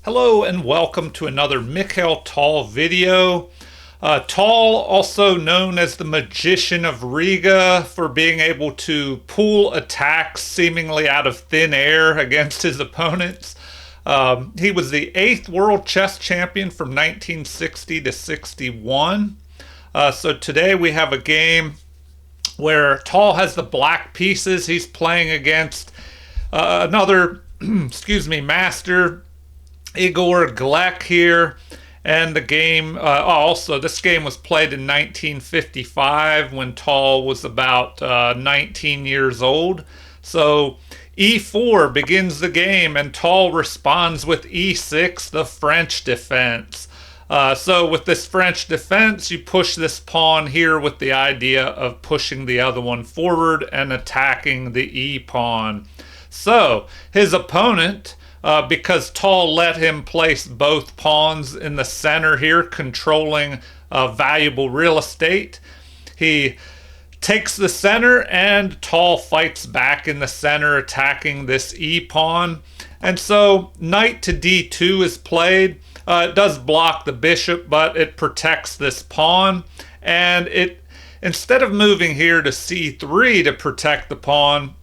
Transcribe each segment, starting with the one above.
Hello and welcome to another Mikhail Tal video. Tal, also known as the Magician of Riga, for being able to pull attacks seemingly out of thin air against his opponents. He was the 8th world chess champion from 1960 to 61. So today we have a game where Tal has the black pieces. He's playing against another, master, Igor Glek here. And the game, also, this game was played in 1955 when Tal was about 19 years old. So e4 begins the game, and Tal responds with e6, the French defense. So with this French defense, you push this pawn here with the idea of pushing the other one forward and attacking the e pawn. So his opponent, because Tal let him place both pawns in the center here, controlling valuable real estate, he takes the center, and Tal fights back in the center, attacking this e pawn. And so knight to d2 is played. It does block the bishop, but it protects this pawn. And it, instead of moving here to c3 to protect the pawn,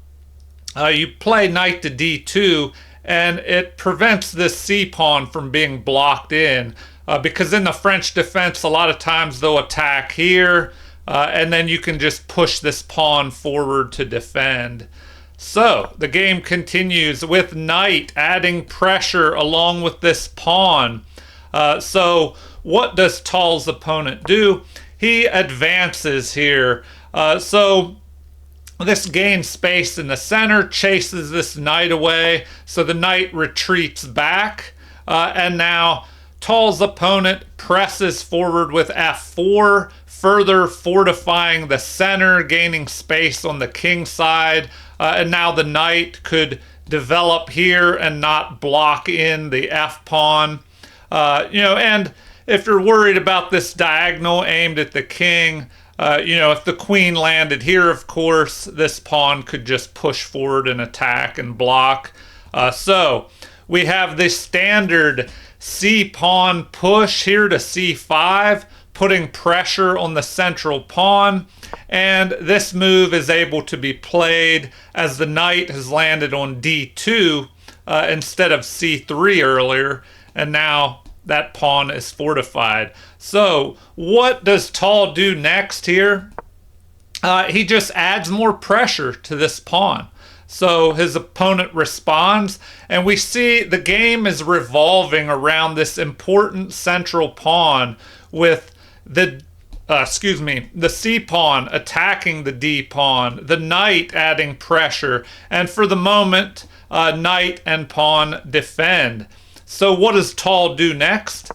you play knight to d2, and it prevents this c pawn from being blocked in, because in the French defense, a lot of times they'll attack here, and then you can just push this pawn forward to defend. So the game continues with knight adding pressure along with this pawn. So what does Tal's opponent do? He advances here. So this gains space in the center, chases this knight away, so the knight retreats back, and now Tal's opponent presses forward with f4, further fortifying the center, gaining space on the king side, and now the knight could develop here and not block in the f pawn. And if you're worried about this diagonal aimed at the king, if the queen landed here, of course, this pawn could just push forward and attack and block. So we have this standard c pawn push here to c5, putting pressure on the central pawn. And this move is able to be played as the knight has landed on d2 instead of c3 earlier. And now that pawn is fortified. So what does Tal do next here? He just adds more pressure to this pawn. So his opponent responds, and we see the game is revolving around this important central pawn, with the c pawn attacking the d pawn, the knight adding pressure, and for the moment, knight and pawn defend. So what does Tal do next?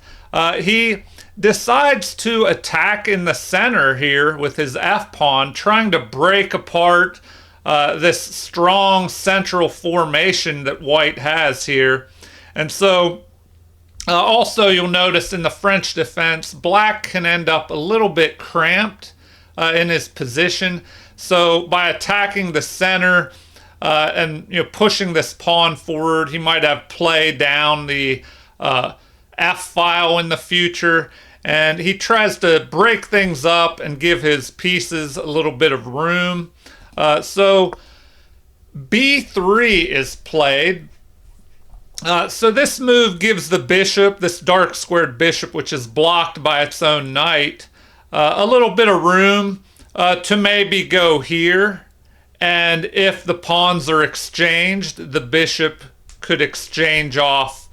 He decides to attack in the center here with his f-pawn, trying to break apart this strong central formation that white has here. And so also you'll notice in the French defense, black can end up a little bit cramped in his position. So by attacking the center, and pushing this pawn forward, he might have play down the f file in the future, and he tries to break things up and give his pieces a little bit of room. So b3 is played. So this move gives the bishop, this dark squared bishop, which is blocked by its own knight, a little bit of room to maybe go here. And if the pawns are exchanged, the bishop could exchange off,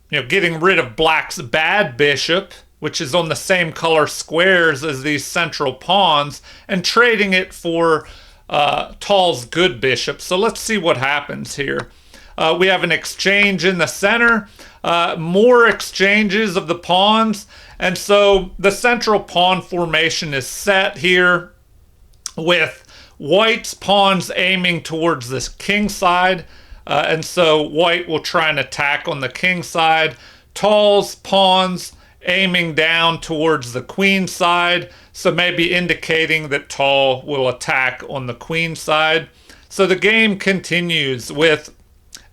getting rid of black's bad bishop, which is on the same color squares as these central pawns, and trading it for Tal's good bishop. So let's see what happens here. We have an exchange in the center, more exchanges of the pawns, and so the central pawn formation is set here with white's pawns aiming towards this king side, and so white will try and attack on the king side. Tal's pawns aiming down towards the queen side, so maybe indicating that Tal will attack on the queen side. So the game continues with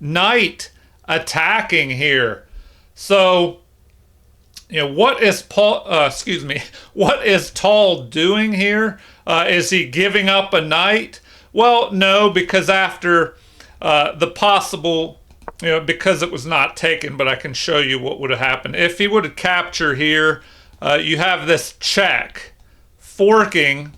knight attacking here. So, what is what is Tall doing here? Is he giving up a knight? Well, no, because after the possible, because it was not taken, but I can show you what would have happened. If he would have captured here, you have this check, forking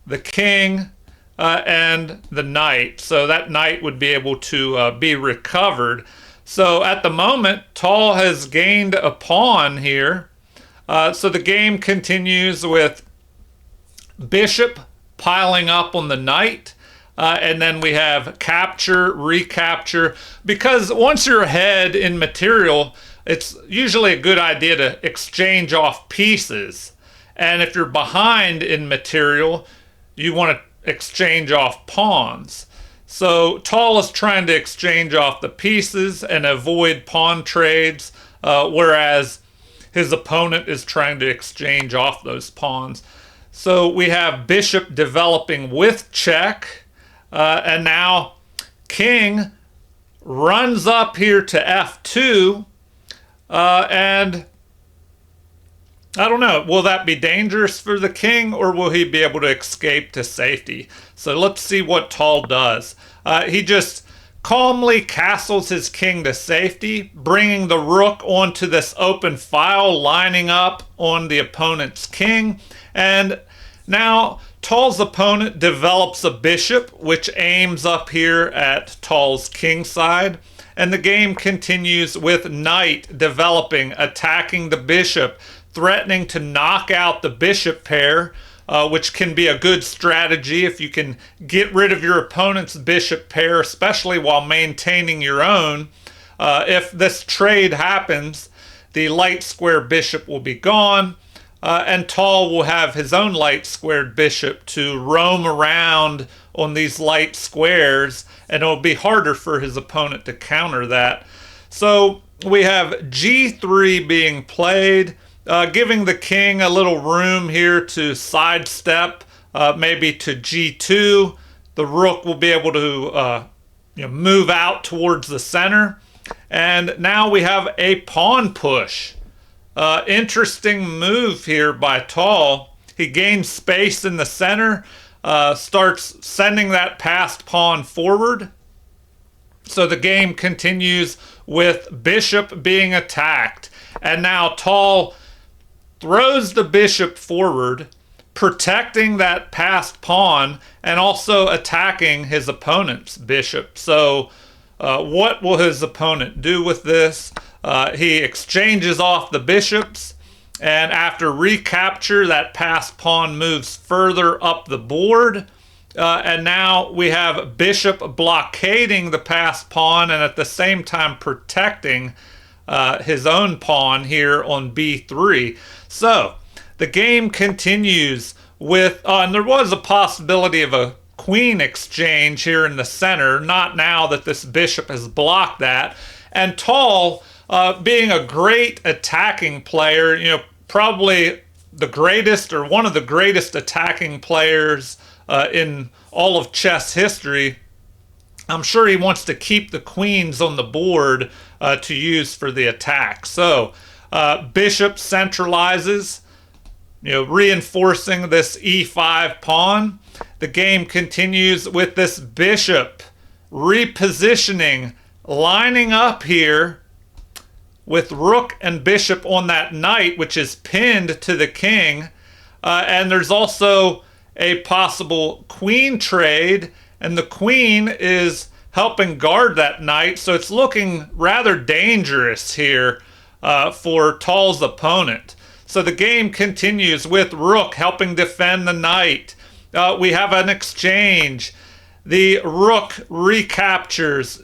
the king and the knight. So that knight would be able to be recovered. So at the moment, Tall has gained a pawn here. So the game continues with bishop piling up on the knight. And then we have capture, recapture. Because once you're ahead in material, it's usually a good idea to exchange off pieces. And if you're behind in material, you want to exchange off pawns. So Tall is trying to exchange off the pieces and avoid pawn trades, whereas his opponent is trying to exchange off those pawns. So we have bishop developing with check, and now king runs up here to f2, and I don't know, will that be dangerous for the king, or will he be able to escape to safety? So let's see what Tall does. He just calmly castles his king to safety, bringing the rook onto this open file, lining up on the opponent's king. And now Tall's opponent develops a bishop, which aims up here at Tall's king side. And the game continues with knight developing, attacking the bishop, threatening to knock out the bishop pair, which can be a good strategy if you can get rid of your opponent's bishop pair, especially while maintaining your own. If this trade happens, the light square bishop will be gone, and Tall will have his own light squared bishop to roam around on these light squares, and it'll be harder for his opponent to counter that. So we have g3 being played, giving the king a little room here to sidestep, maybe to g2. The rook will be able to move out towards the center. And now we have a pawn push. Interesting move here by Tall. He gains space in the center, starts sending that passed pawn forward. So the game continues with bishop being attacked. And now Tall throws the bishop forward, protecting that passed pawn and also attacking his opponent's bishop. So what will his opponent do with this? He exchanges off the bishops, and after recapture, that passed pawn moves further up the board. And now we have bishop blockading the passed pawn and at the same time protecting his own pawn here on b3. So the game continues with, and there was a possibility of a queen exchange here in the center, not now that this bishop has blocked that. And Tall, being a great attacking player, probably the greatest or one of the greatest attacking players in all of chess history, I'm sure he wants to keep the queens on the board to use for the attack. So bishop centralizes, reinforcing this e5 pawn. The game continues with this bishop repositioning, lining up here with rook and bishop on that knight, which is pinned to the king. And there's also a possible queen trade, and the queen is helping guard that knight. So it's looking rather dangerous here for Tall's opponent. So the game continues with rook helping defend the knight. We have an exchange. The rook recaptures.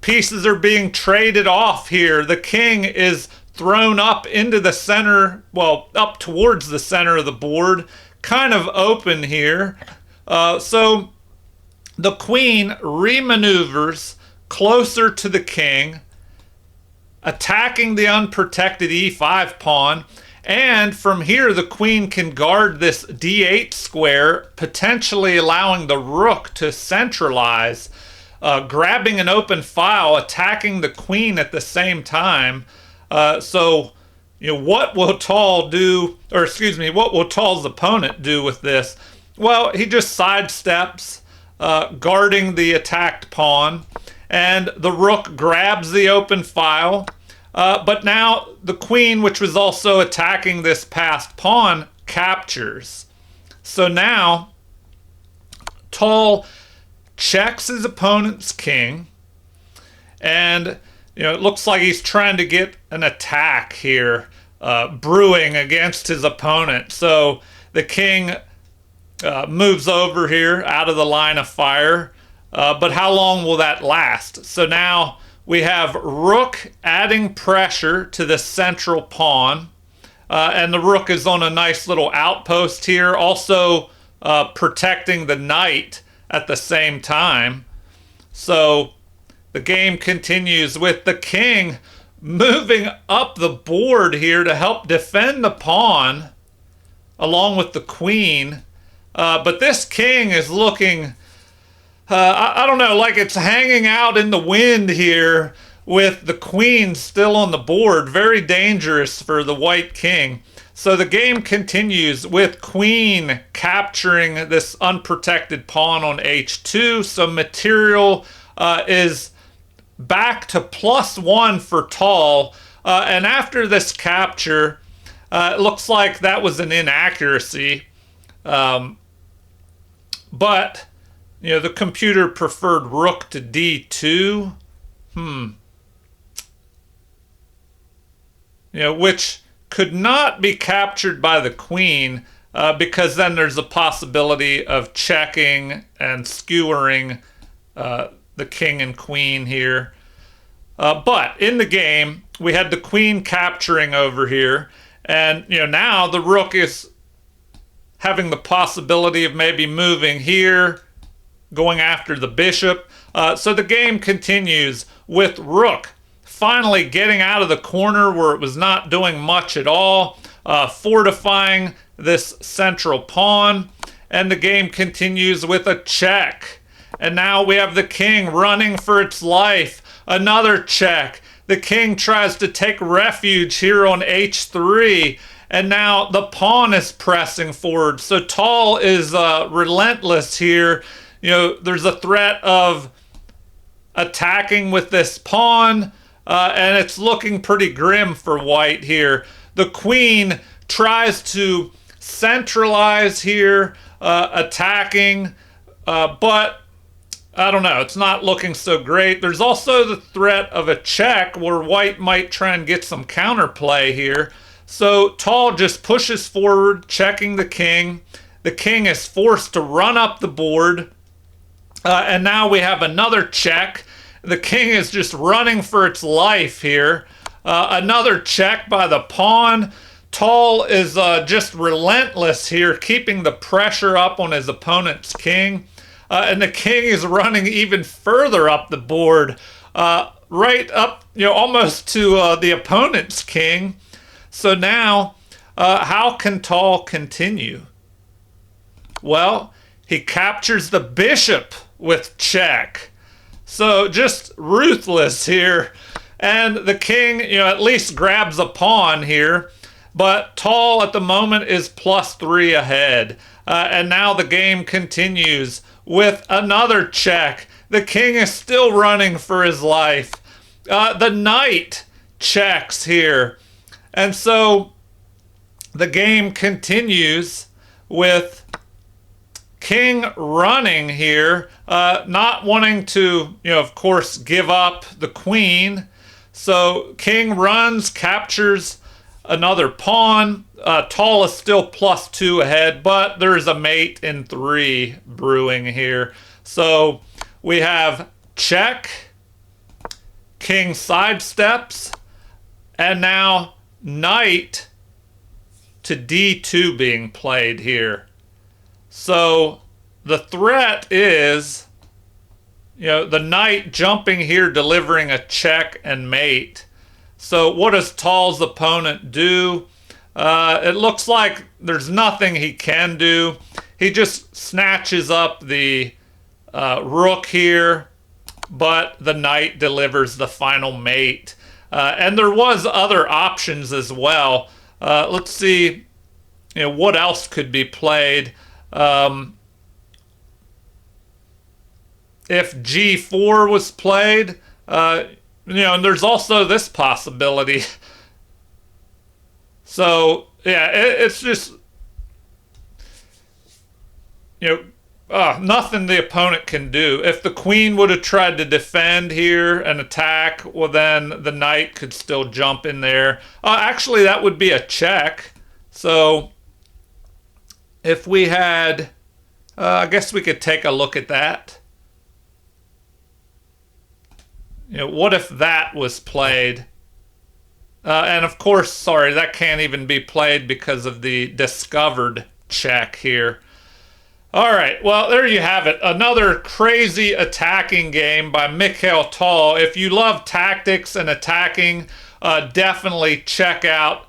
Pieces are being traded off here. The king is thrown up into the center, well, up towards the center of the board, kind of open here. So the queen remaneuvers closer to the king, attacking the unprotected e5 pawn. And from here, the queen can guard this d8 square, potentially allowing the rook to centralize. grabbing an open file, attacking the queen at the same time. So, what will Tall do, or excuse me, what will Tall's opponent do with this? Well, he just sidesteps, guarding the attacked pawn, and the rook grabs the open file. But now the queen, which was also attacking this passed pawn, captures. So now Tall checks his opponent's king, and it looks like he's trying to get an attack here brewing against his opponent. So the king moves over here out of the line of fire. But how long will that last? So now we have rook adding pressure to the central pawn. And the rook is on a nice little outpost here, also protecting the knight at the same time. So the game continues with the king moving up the board here to help defend the pawn along with the queen. But this king is looking, I don't know, like it's hanging out in the wind here with the queen still on the board. Very dangerous for the white king. So the game continues with queen capturing this unprotected pawn on h2. So material is back to +1 for Tall. And after this capture, it looks like that was an inaccuracy. But, the computer preferred rook to d2. Which could not be captured by the queen, because then there's a possibility of checking and skewering the king and queen here. But in the game, we had the queen capturing over here, and now the rook is having the possibility of maybe moving here, going after the bishop. So the game continues with rook finally getting out of the corner where it was not doing much at all, fortifying this central pawn, and the game continues with a check. And now we have the king running for its life. Another check. The king tries to take refuge here on h3, and now the pawn is pressing forward. So Tall is relentless here. There's a threat of attacking with this pawn, and it's looking pretty grim for white here. The queen tries to centralize here, attacking, but I don't know, it's not looking so great. There's also the threat of a check where white might try and get some counterplay here. So Tall just pushes forward, checking the king. The king is forced to run up the board. And now we have another check. The king is just running for its life here. Another check by the pawn. Tall is just relentless here, keeping the pressure up on his opponent's king. And the king is running even further up the board, right up, almost to the opponent's king. So now, how can Tall continue? Well, he captures the bishop with check. So just ruthless here. And the king, at least grabs a pawn here. But Tall at the moment is +3 ahead. And now the game continues with another check. The king is still running for his life. The knight checks here. And so the game continues with king running here, not wanting to, of course, give up the queen. So king runs, captures another pawn. Tall is still +2 ahead, but there's a mate in 3 brewing here. So we have check, king sidesteps, and now knight to d2 being played here. So the threat is, the knight jumping here, delivering a check and mate. So what does Tall's opponent do? It looks like there's nothing he can do. He just snatches up the rook here, but the knight delivers the final mate. And there was other options as well. Let's see, what else could be played. If g4 was played, and there's also this possibility. So, yeah, it's just, nothing the opponent can do. If the queen would have tried to defend here and attack, well, then the knight could still jump in there. Actually, that would be a check. So, if we had, I guess we could take a look at that. What if that was played? And of course, sorry, that can't even be played because of the discovered check here. All right, well, there you have it. Another crazy attacking game by Mikhail Tal. If you love tactics and attacking, definitely check out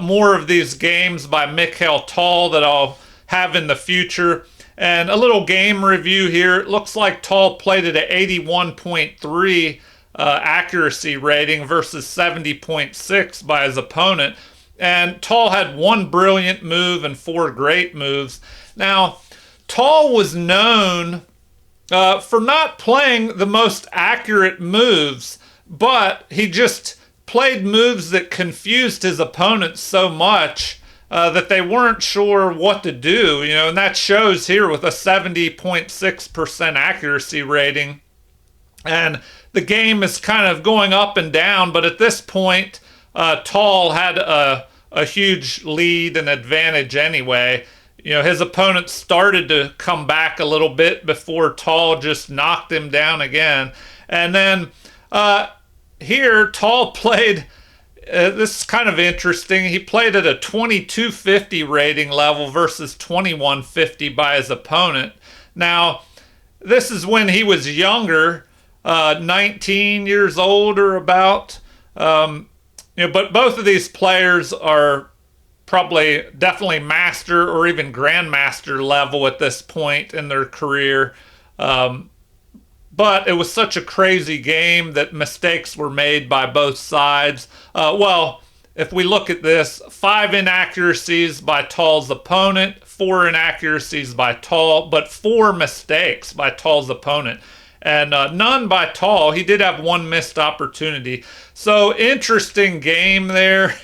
more of these games by Mikhail Tal that I'll have in the future. And a little game review here. It looks like Tal played it at 81.3 accuracy rating versus 70.6 by his opponent. And Tal had one brilliant move and four great moves. Now, Tal was known for not playing the most accurate moves, but he just played moves that confused his opponents so much that they weren't sure what to do, and that shows here with a 70.6% accuracy rating. And the game is kind of going up and down, but at this point, Tal had a huge lead and advantage anyway. His opponent started to come back a little bit before Tal just knocked him down again. And then here, Tal played, this is kind of interesting, he played at a 2250 rating level versus 2150 by his opponent. Now, this is when he was younger, 19 years old or about. But both of these players are probably definitely master or even grandmaster level at this point in their career. But it was such a crazy game that mistakes were made by both sides. Well, if we look at this, 5 inaccuracies by Tal's opponent, 4 inaccuracies by Tal, but 4 mistakes by Tal's opponent. And none by Tal. He did have one missed opportunity. So, interesting game there.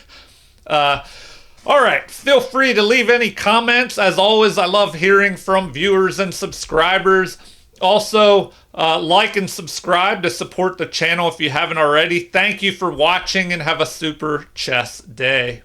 All right, feel free to leave any comments. As always, I love hearing from viewers and subscribers. Also, like and subscribe to support the channel if you haven't already. Thank you for watching and have a super chess day.